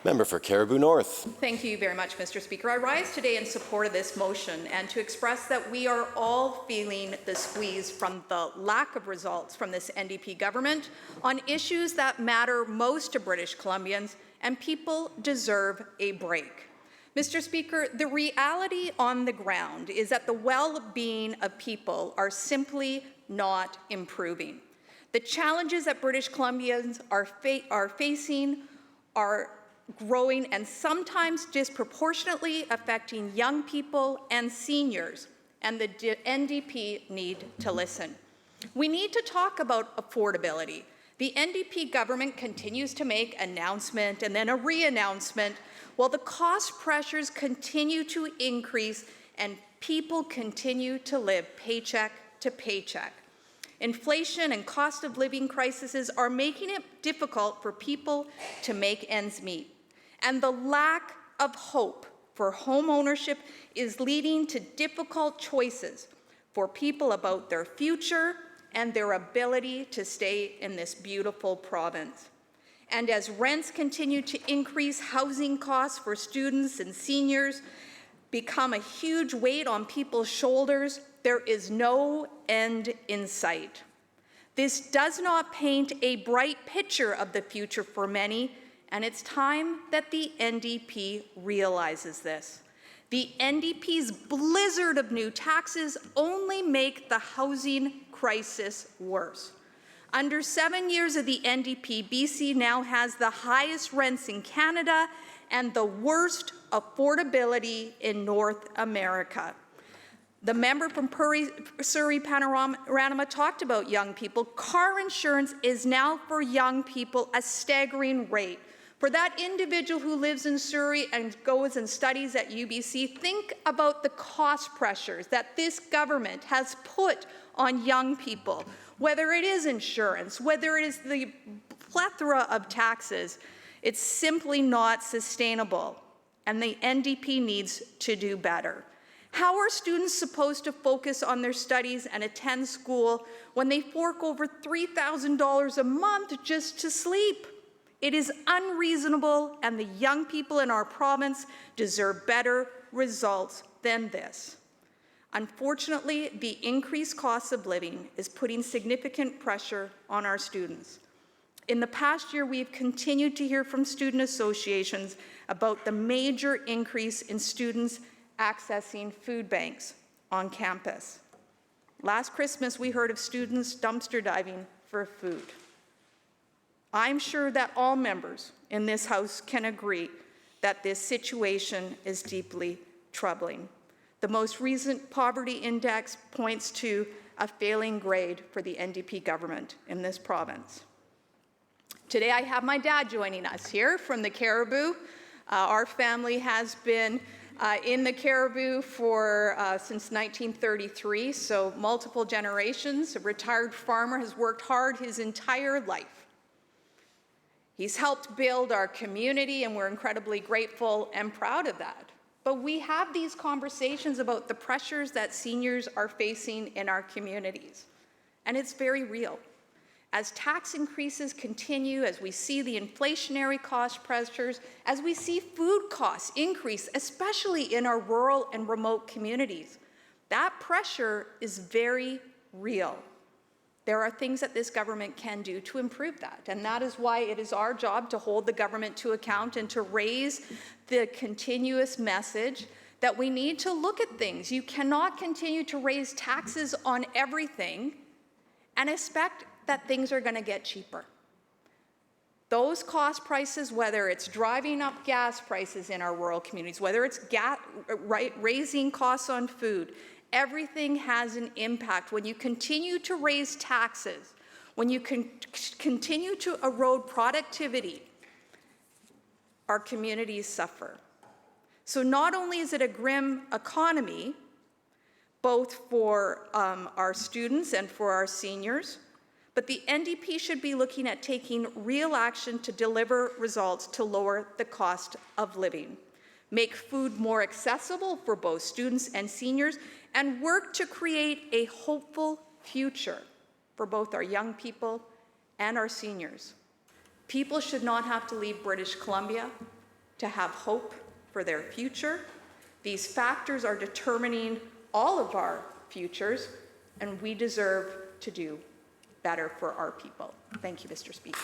Member for Caribou North. Thank you very much, Mr. Speaker. I rise today in support of this motion and to express that we are all feeling the squeeze from the lack of results from this NDP government on issues that matter most to British Columbians, and people deserve a break. Mr. Speaker, the reality on the ground is that the well-being of people are simply not improving. The challenges that British Columbians are facing are growing and sometimes disproportionately affecting young people and seniors, and the NDP need to listen. We need to talk about affordability. The NDP government continues to make announcement and then a re-announcement while the cost pressures continue to increase and people continue to live paycheck to paycheck. Inflation and cost of living crises are making it difficult for people to make ends meet. And the lack of hope for home ownership is leading to difficult choices for people about their future and their ability to stay in this beautiful province. And as rents continue to increase, housing costs for students and seniors become a huge weight on people's shoulders, there is no end in sight. This does not paint a bright picture of the future for many, and it's time that the NDP realizes this. The NDP's blizzard of new taxes only make the housing crisis worse. Under 7 years of the NDP, BC now has the highest rents in Canada and the worst affordability in North America. The member from Surrey Panorama talked about young people. Car insurance is now for young people a staggering rate. For that individual who lives in Surrey and goes and studies at UBC, think about the cost pressures that this government has put on young people, whether it is insurance, whether it is the plethora of taxes. It's simply not sustainable, and the NDP needs to do better. How are students supposed to focus on their studies and attend school when they fork over $3,000 a month just to sleep? It is unreasonable, and the young people in our province deserve better results than this. Unfortunately, the increased cost of living is putting significant pressure on our students. In the past year, we've continued to hear from student associations about the major increase in students accessing food banks on campus. Last Christmas, we heard of students dumpster diving for food. I'm sure that all members in this House can agree that this situation is deeply troubling. The most recent poverty index points to a failing grade for the NDP government in this province. Today I have my dad joining us here from the Caribou. Our family has been in the Caribou for since 1933, so multiple generations. A retired farmer, has worked hard his entire life. He's helped build our community, and we're incredibly grateful and proud of that. But we have these conversations about the pressures that seniors are facing in our communities, and it's very real. As tax increases continue, as we see the inflationary cost pressures, as we see food costs increase, especially in our rural and remote communities, that pressure is very real. There are things that this government can do to improve that, and that is why it is our job to hold the government to account and to raise the continuous message that we need to look at things. You cannot continue to raise taxes on everything and expect that things are going to get cheaper. Those cost prices, whether it's driving up gas prices in our rural communities, whether it's raising costs on food, everything has an impact. When you continue to raise taxes, when you continue to erode productivity, our communities suffer. So not only is it a grim economy, both for our students and for our seniors, but the NDP should be looking at taking real action to deliver results to lower the cost of living, make food more accessible for both students and seniors, and work to create a hopeful future for both our young people and our seniors. People should not have to leave British Columbia to have hope for their future. These factors are determining all of our futures, and we deserve to do better for our people. Thank you, Mr. Speaker.